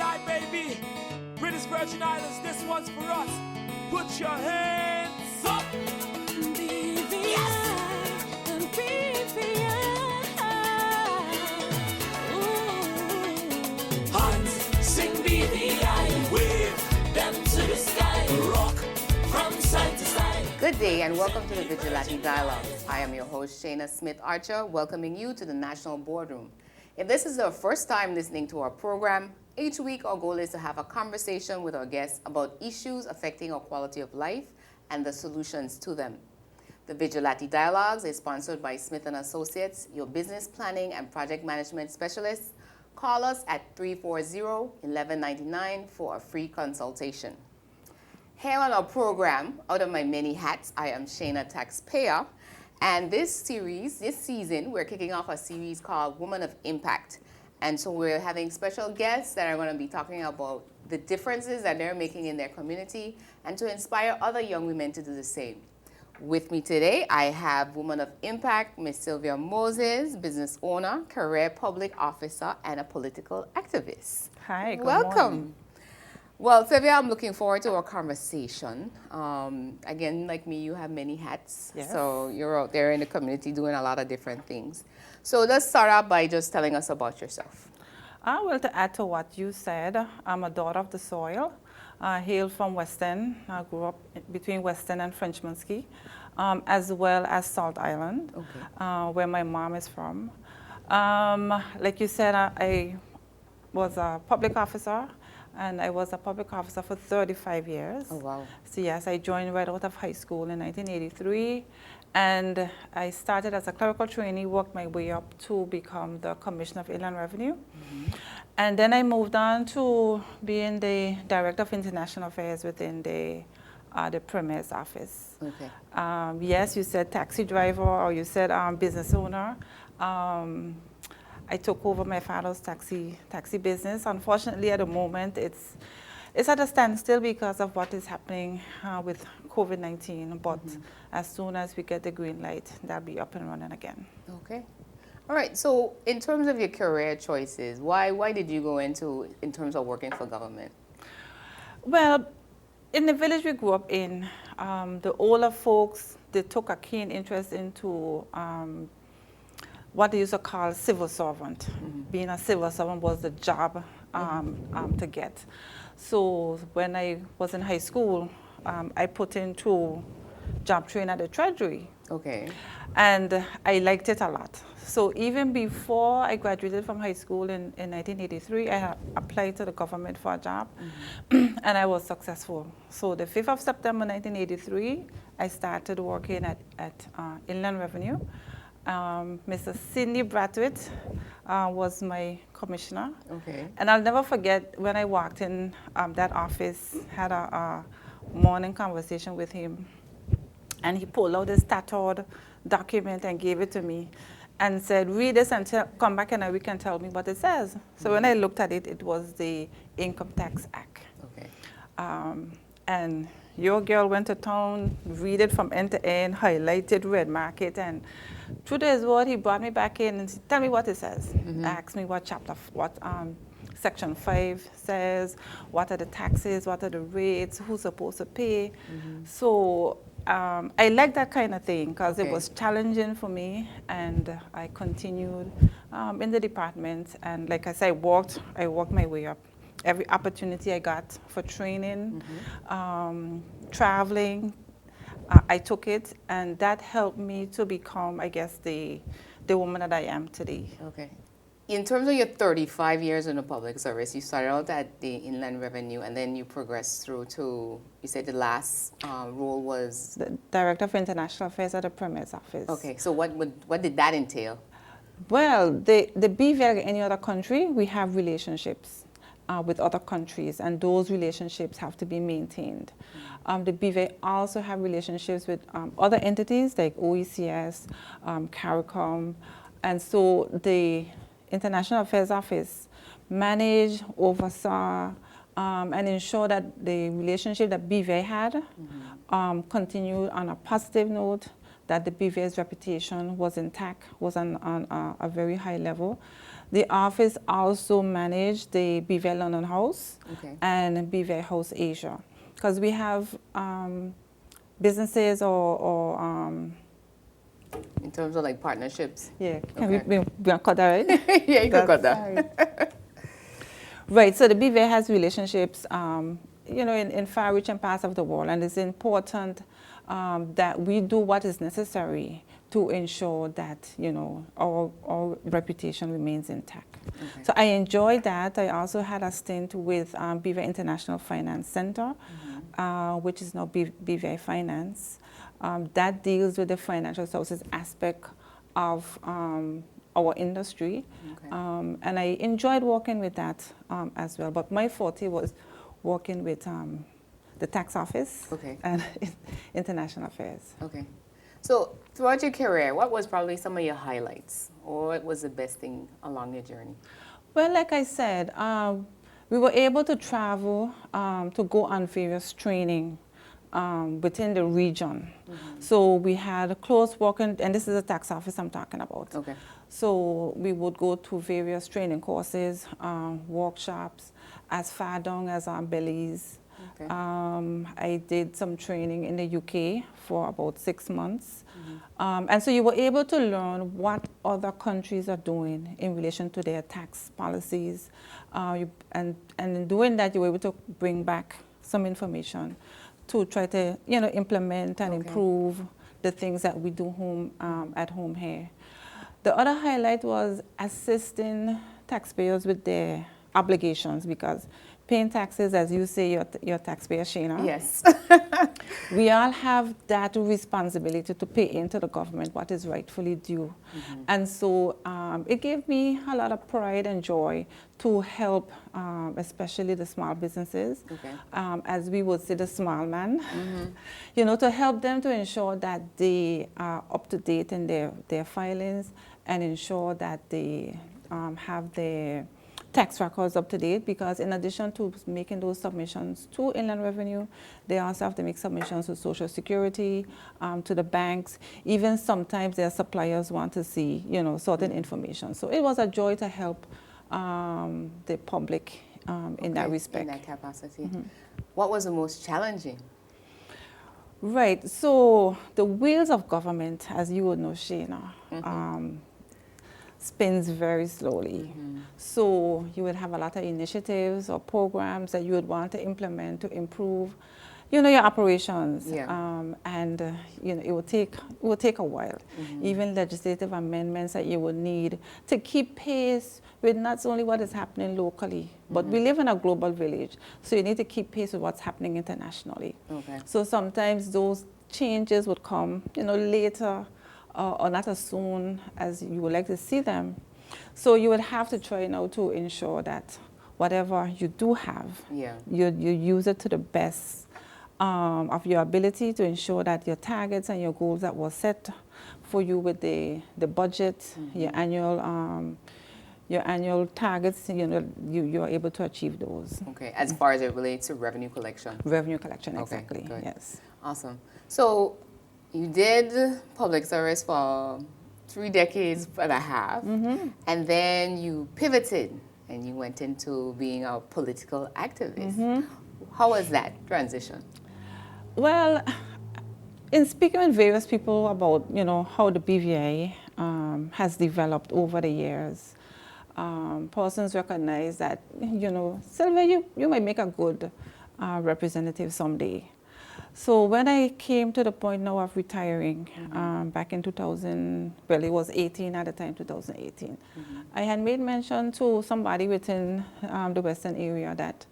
BVI, baby. British Virgin Islands, this one's for us. Put your hands up. BVI, and BVI. Ooh. Hands, sing BVI, wave them to the sky. Rock from side to side. Good day and welcome to the Vigilate Dialogues. I am your host, Shayna Smith-Archer, welcoming you to the National Boardroom. If this is your first time listening to our program, each week our goal is to have a conversation with our guests about issues affecting our quality of life and the solutions to them. The Vigilate Dialogues is sponsored by Smith & Associates, your business planning and project management specialists. Call us at 340-1199 for a free consultation. Here on our program, out of my many hats, I am Shayna Taxpayer. And this season, we're kicking off a series called Woman of Impact. And so we're having special guests that are going to be talking about the differences that they're making in their community and to inspire other young women to do the same. With me today, I have Woman of Impact, Miss Sylvia Moses, business owner, career public officer, and a political activist. Hi, good Welcome. morning. Well, Sylvia, I'm looking forward to our conversation. Again, like me, you have many hats. Yes. So you're out there in the community doing a lot of different things. So let's start out by just telling us about yourself. Well, to add to what you said, I'm a daughter of the soil. I hail from West End. I grew up between West End and Frenchmanski, as well as Salt Island, where my mom is from. Like you said, I was a public officer. And I was a public officer for 35 years. Oh, wow. So yes, I joined right out of high school in 1983. And I started as a clerical trainee, worked my way up to become the Commissioner of Inland Revenue. Mm-hmm. And then I moved on to being the Director of International Affairs within the Premier's office. Okay. Yes, you said taxi driver or you said business owner. I took over my father's taxi business. Unfortunately, at the moment, it's at a standstill because of what is happening with COVID-19. But as soon as we get the green light, that'll be up and running again. Okay. All right. So in terms of your career choices, why did you go in terms of working for government? Well, in the village we grew up in, the older folks, they took a keen interest into what they used to call civil servant. Mm-hmm. Being a civil servant was the job to get. So when I was in high school, I put into job training at the Treasury. Okay. And I liked it a lot. So even before I graduated from high school in 1983, I had applied to the government for a job, and I was successful. So the 5th of September 1983, I started working at Inland Revenue. Mr. Sidney Bradwitt was my commissioner. Okay. And I'll never forget when I walked in that office, had a morning conversation with him, and he pulled out this tattooed document and gave it to me and said, read this and come back in a week and tell me what it says. So when I looked at it, it was the Income Tax Act. Okay. And your girl went to town, read it from end to end, highlighted, red mark it, and through his word, he brought me back in and said, tell me what it says. Asked me what Section 5 says, what are the taxes, what are the rates, who's supposed to pay. So I like that kind of thing because it was challenging for me, and I continued in the department. And like I said, I worked my way up. Every opportunity I got for training, traveling, I took it, and that helped me to become, I guess, the woman that I am today. Okay. In terms of your 35 years in the public service, you started out at the Inland Revenue, and then you progressed through to, you said the last role was? The Director of International Affairs at the Premier's office. Okay, so what did that entail? Well, the BVI, like any other country, we have relationships with other countries, and those relationships have to be maintained. The BVI also have relationships with other entities like OECS, CARICOM, and so the International Affairs Office manage, oversaw, and ensure that the relationship that BVI had continued on a positive note, that the BVA's reputation was intact, was on a very high level. The office also managed the BVA London House and BVA House Asia, because we have businesses or in terms of like partnerships. yeah, can we cut that, right? Yeah, you can cut that. Right, so the BVA has relationships, you know, in far-reaching parts of the world, and it's important that we do what is necessary to ensure that, you know, our reputation remains intact. Okay. So I enjoyed that. I also had a stint with BVA International Finance Center, which is now BVA Finance. That deals with the financial services aspect of our industry. Okay. And I enjoyed working with that as well. But my forte was working with the tax office and international affairs. Okay. So throughout your career, what was probably some of your highlights, or what was the best thing along your journey? Well, like I said, we were able to travel to go on various training within the region. So we had a close working, and this is the tax office I'm talking about. Okay. So we would go to various training courses, workshops, as far down as Belize. Okay. I did some training in the UK for about 6 months. And so you were able to learn what other countries are doing in relation to their tax policies. And in doing that, you were able to bring back some information to try to, you know, implement and improve the things that we do at home here. The other highlight was assisting taxpayers with their obligations, because paying taxes, as you say, you're a taxpayer, Shana. Yes. We all have that responsibility to pay into the government what is rightfully due. And so it gave me a lot of pride and joy to help, especially the small businesses, as we would say, the small man, you know, to help them to ensure that they are up to date in their filings and ensure that they have their tax records up to date, because in addition to making those submissions to Inland Revenue, they also have to make submissions to Social Security, to the banks. Even sometimes their suppliers want to see, you know, certain information. So it was a joy to help the public in that respect. In that capacity. What was the most challenging? Right, so the wheels of government, as you would know, Shana, spins very slowly. So you would have a lot of initiatives or programs that you would want to implement to improve, you know, your operations. And you know, it would take a while. Even legislative amendments that you would need to keep pace with not only what is happening locally, but we live in a global village, so you need to keep pace with what's happening internationally. So sometimes those changes would come, you know, later, or not as soon as you would like to see them. So you would have to try now to ensure that whatever you do have, you use it to the best of your ability, to ensure that your targets and your goals that were set for you with the budget, your annual targets, you know, you are able to achieve those. Okay, as far as it relates to revenue collection. Revenue collection, exactly, good. Yes. Awesome. So you did public service for 3 decades and a half, and then you pivoted and you went into being a political activist. How was that transition? Well, in speaking with various people about, you know, how the BVA has developed over the years, persons recognize that, you know, Sylvia, you might make a good representative someday. So when I came to the point now of retiring, back in 2000, well, it was 18 at the time, 2018, I had made mention to somebody within the Western area that,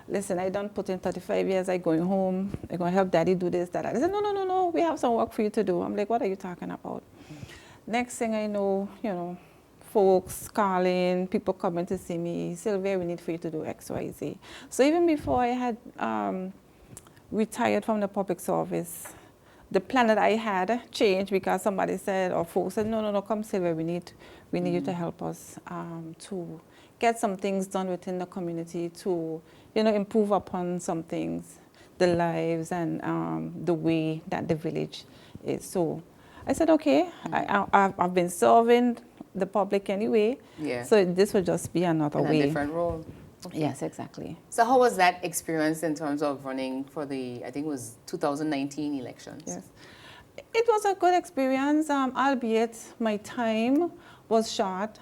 listen, I done put in 35 years, I'm going home, I'm going to help daddy do this, that. They said, no, we have some work for you to do. I'm like, what are you talking about? Next thing I know, you know, folks calling, people coming to see me, Sylvia, we need for you to do X, Y, Z. So even before I had retired from the public service, the plan that I had changed because somebody said, or folks said, no, come Sylvia, we need you to help us to get some things done within the community to, you know, improve upon some things, the lives and the way that the village is. So I said, okay, I've been serving the public anyway. Yeah. So this would just be another In a way. different role. Yes, exactly. So how was that experience in terms of running for the, I think it was 2019 elections? Yes. It was a good experience, albeit my time was short.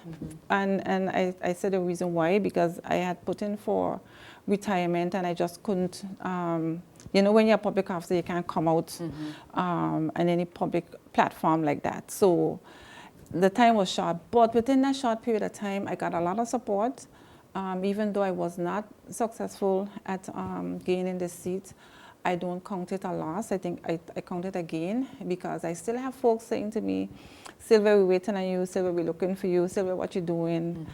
And I said the reason why, because I had put in for retirement and I just couldn't, you know, when you're a public officer, you can't come out on any public platform like that. So the time was short, but within that short period of time, I got a lot of support. Even though I was not successful at gaining the seat, I don't count it a loss. I think I count it a gain because I still have folks saying to me, Sylvia, we're waiting on you. Sylvia, we're looking for you. Sylvia, what you doing?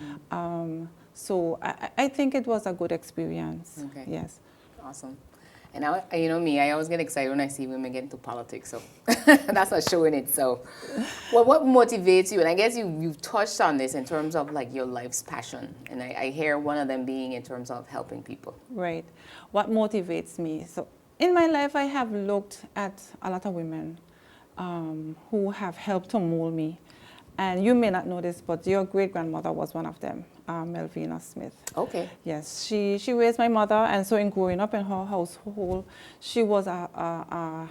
So I think it was a good experience. Okay. Yes. Awesome. And you know me, I always get excited when I see women get into politics, so that's not showing it. So, well, what motivates you? And I guess you've touched on this in terms of like your life's passion, and I hear one of them being in terms of helping people. Right. What motivates me? So, in my life, I have looked at a lot of women who have helped to mold me. And you may not know this, but your great-grandmother was one of them, Melvina Smith. Okay. Yes, she raised my mother, and so in growing up in her household, she was a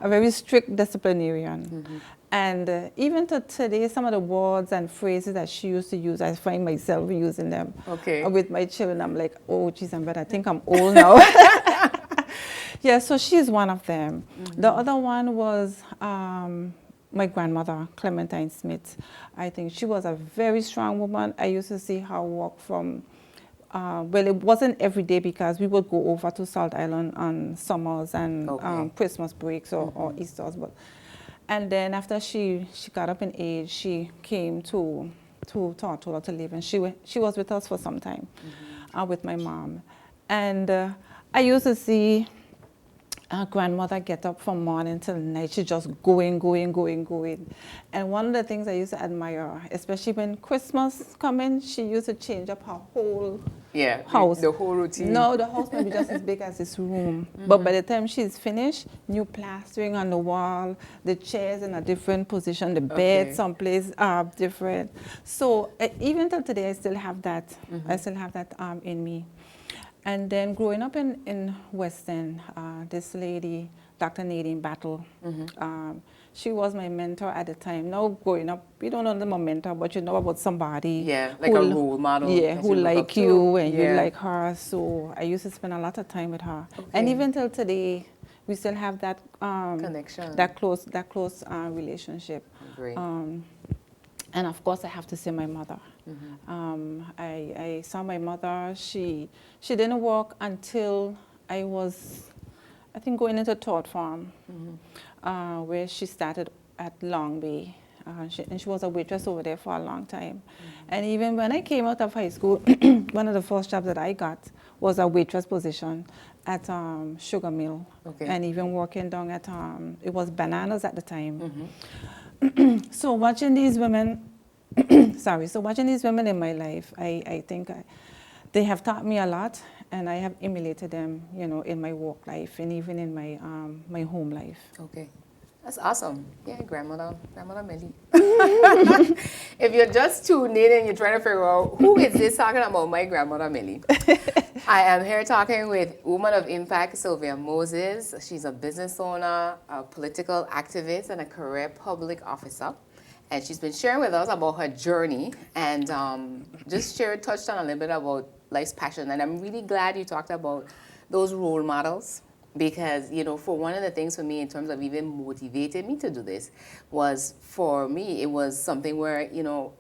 very strict disciplinarian. And even to today, some of the words and phrases that she used to use, I find myself using them. Okay. With my children. I'm like, oh, geez, I think I'm old now. Yeah, so she's one of them. The other one was my grandmother, Clementine Smith. I think she was a very strong woman. I used to see her walk from, well, it wasn't every day because we would go over to Salt Island on summers and Christmas breaks or Easter's. And then after she got up in age, she came to Tortola to live, and she was with us for some time, with my mom. And I used to see our grandmother get up from morning till night. She just going. And one of the things I used to admire, especially when Christmas come in, she used to change up her whole house. The whole routine. No, the house may be just as big as this room. But by the time she's finished, new plastering on the wall, the chairs in a different position, the bed someplace different. So even till today, I still have that. I still have that in me. And then growing up in West End, this lady, Dr. Nadine Battle, she was my mentor at the time. Now growing up, you don't know them a mentor, but you know about somebody. Yeah, like a role model. Yeah, who like you and you like her. So I used to spend a lot of time with her. And even till today, we still have that connection, that close relationship. Great. And of course, I have to say my mother. I saw my mother. She didn't work until I was, I think, going into third farm, where she started at Long Bay. And she was a waitress over there for a long time. And even when I came out of high school, one of the first jobs that I got was a waitress position at Sugar Mill. And even working down at, it was Bananas at the time. So watching these women, watching these women in my life, I think they have taught me a lot, and I have emulated them, you know, in my work life and even in my my home life. Okay. That's awesome. Yeah, Grandmother Millie. If you're just tuned in and you're trying to figure out who is this talking about, my Grandmother Millie. I am here talking with woman of impact, Sylvia Moses. She's a business owner, a political activist, and a career public officer. And she's been sharing with us about her journey and touched on a little bit about life's passion. And I'm really glad you talked about those role models. Because, you know, for one of the things for me in terms of even motivating me to do this was, for me, it was something where, you know,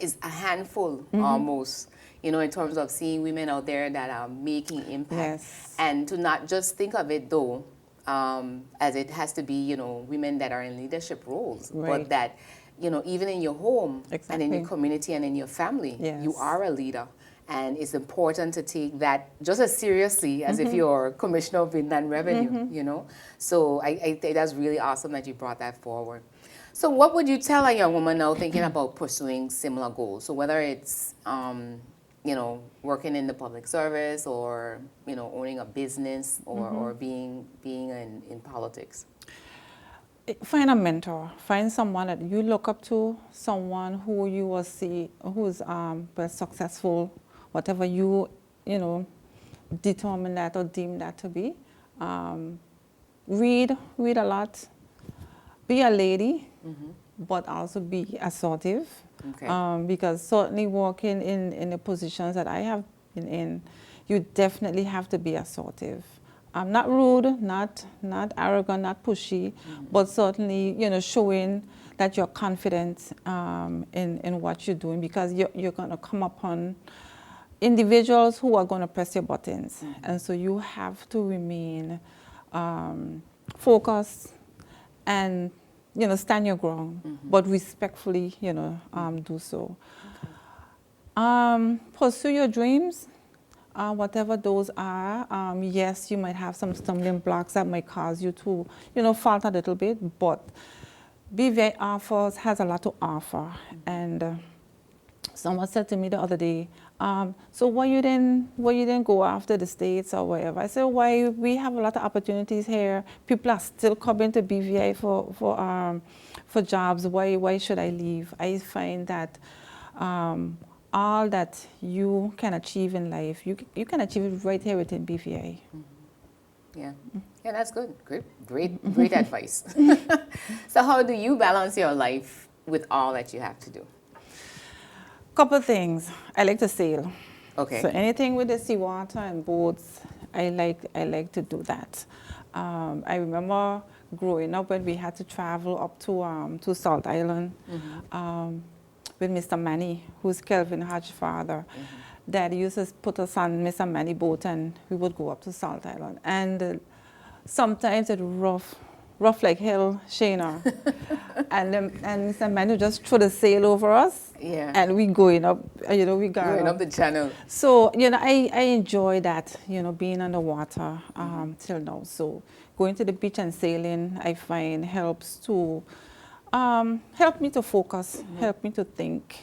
it's a handful almost, you know, in terms of seeing women out there that are making impact. And to not just think of it, though, as it has to be, you know, women that are in leadership roles, but that, you know, even in your home and in your community and in your family, you are a leader. And it's important to take that just as seriously as if you're Commissioner of Inland Revenue, you know. So I think that's really awesome that you brought that forward. So what would you tell a young woman now thinking about pursuing similar goals? So whether it's, you know, working in the public service or, you know, owning a business or being in politics. find a mentor, find someone that you look up to, someone who you will see who's well, successful, whatever you know determine that or deem that to be. Read a lot, be a lady, but also be assertive. Okay. Because certainly working in the positions that I have been in, you definitely have to be assertive. Not rude, not arrogant, not pushy, but certainly, showing that you're confident in what you're doing, because you're going to come upon individuals who are going to press your buttons. And so you have to remain focused and, stand your ground, but respectfully, do so. Pursue your dreams. Whatever those are, yes, you might have some stumbling blocks that might cause you to, falter a little bit, but BVI has a lot to offer. And someone said to me the other day, so why you didn't go after the States or wherever? I said, why? We have a lot of opportunities here. People are still coming to BVI for jobs. Why should I leave? I find that all that you can achieve in life, you can achieve it right here within BVI. Yeah, that's good. Great advice. So how do you balance your life with all that you have to do? Couple things. I like to sail. Okay. So anything with the seawater and boats, I like to do that. I remember growing up when we had to travel up to Salt Island. With Mr. Manny, who's Kelvin Hodge's father. Dad used to put us on Mr. Manny boat and we would go up to Salt Island. And sometimes it rough like hell, Shayna. and Mr. Manny would just throw the sail over us. Yeah. And we going up, going up the channel. So, I enjoy that, being on the water till now. So going to the beach and sailing, I find helps to help me to focus, help me to think.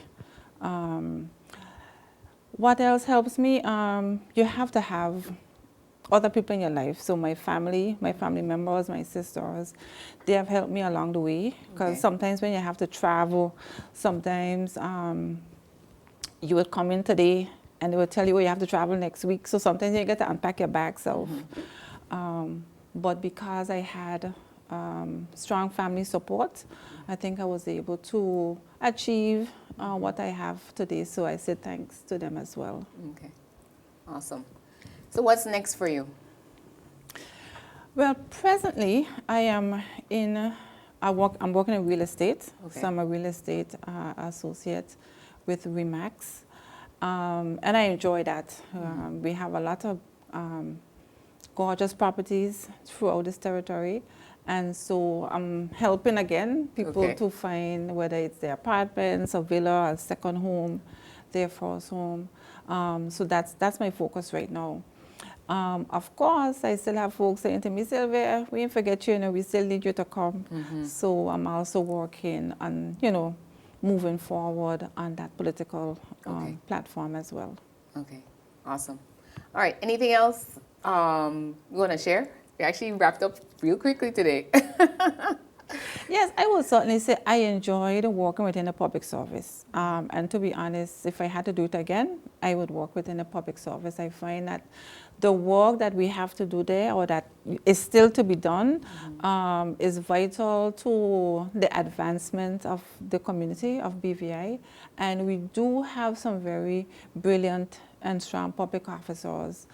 What else helps me? You have to have other people in your life. So my family members, my sisters, they have helped me along the way. Because sometimes when you have to travel, sometimes you would come in today and they would tell you, you have to travel next week. So sometimes you get to unpack your bag self. But because I had strong family support, I think I was able to achieve what I have today. So I say thanks to them as well. Okay, awesome. So what's next for you? Well, presently I'm working in real estate. So I'm a real estate associate with REMAX, and I enjoy that. We have a lot of gorgeous properties throughout this territory. And so I'm helping again people to find whether it's their apartments, a villa, a second home, their first home. So that's my focus right now. Of course, I still have folks saying to me, Sylvia, we didn't forget you, we still need you to come. So I'm also working on, moving forward on that political platform as well. Okay, awesome. All right, anything else you want to share? We actually wrapped up real quickly today. Yes, I would certainly say I enjoyed working within the public service. And to be honest, if I had to do it again, I would work within the public service. I find that the work that we have to do there, or that is still to be done, is vital to the advancement of the community of BVI. And we do have some very brilliant and strong public officers.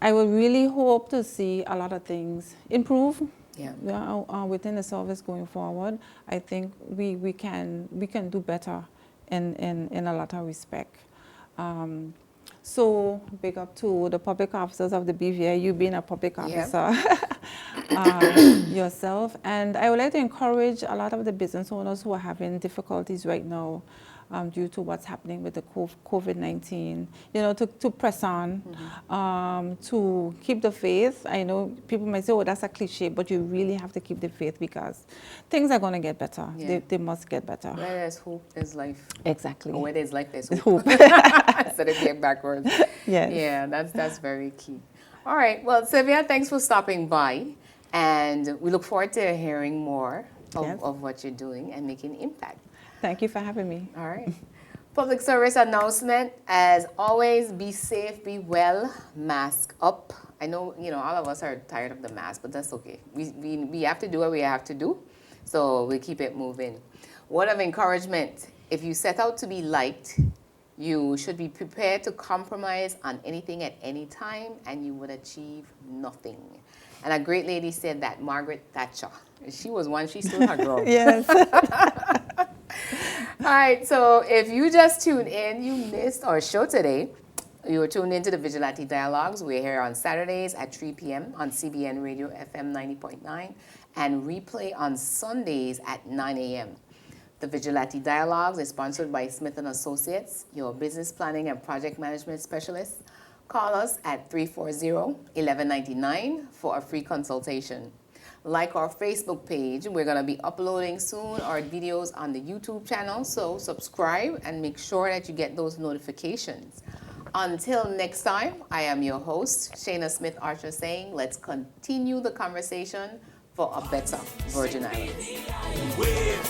I would really hope to see a lot of things improve within the service going forward. I think we can do better in a lot of respect. So big up to the public officers of the BVI, you being a public officer yourself. And I would like to encourage a lot of the business owners who are having difficulties right now due to what's happening with the COVID-19, to press on, to keep the faith. I know people might say, oh, that's a cliche, but you really have to keep the faith, because things are going to get better. They must get better. Where there's hope, there's life. Exactly. Or where there's life, there's hope. Instead of being backwards. Yes. Yeah, that's very key. All right. Well, Sylvia, thanks for stopping by. And we look forward to hearing more Yes. of what you're doing and making impact. Thank you for having me. All right. Public service announcement. As always, be safe, be well, mask up. I know, all of us are tired of the mask, but that's okay. We have to do what we have to do, so we keep it moving. Word of encouragement. If you set out to be liked, you should be prepared to compromise on anything at any time, and you would achieve nothing. And a great lady said that, Margaret Thatcher. She was one, she stood her ground. Yes. All right, so if you just tuned in, you missed our show today. You were tuned into the Vigilate Dialogues. We're here on Saturdays at 3 p.m. on CBN Radio FM 90.9 and replay on Sundays at 9 a.m. The Vigilate Dialogues is sponsored by Smith & Associates, your business planning and project management specialist. Call us at 340-1199 for a free consultation. Like our Facebook page, we're going to be uploading soon our videos on the YouTube channel, so subscribe and make sure that you get those notifications. Until next time, I am your host, Shayna Smith Archer, saying let's continue the conversation for a better Virgin Islands. Wave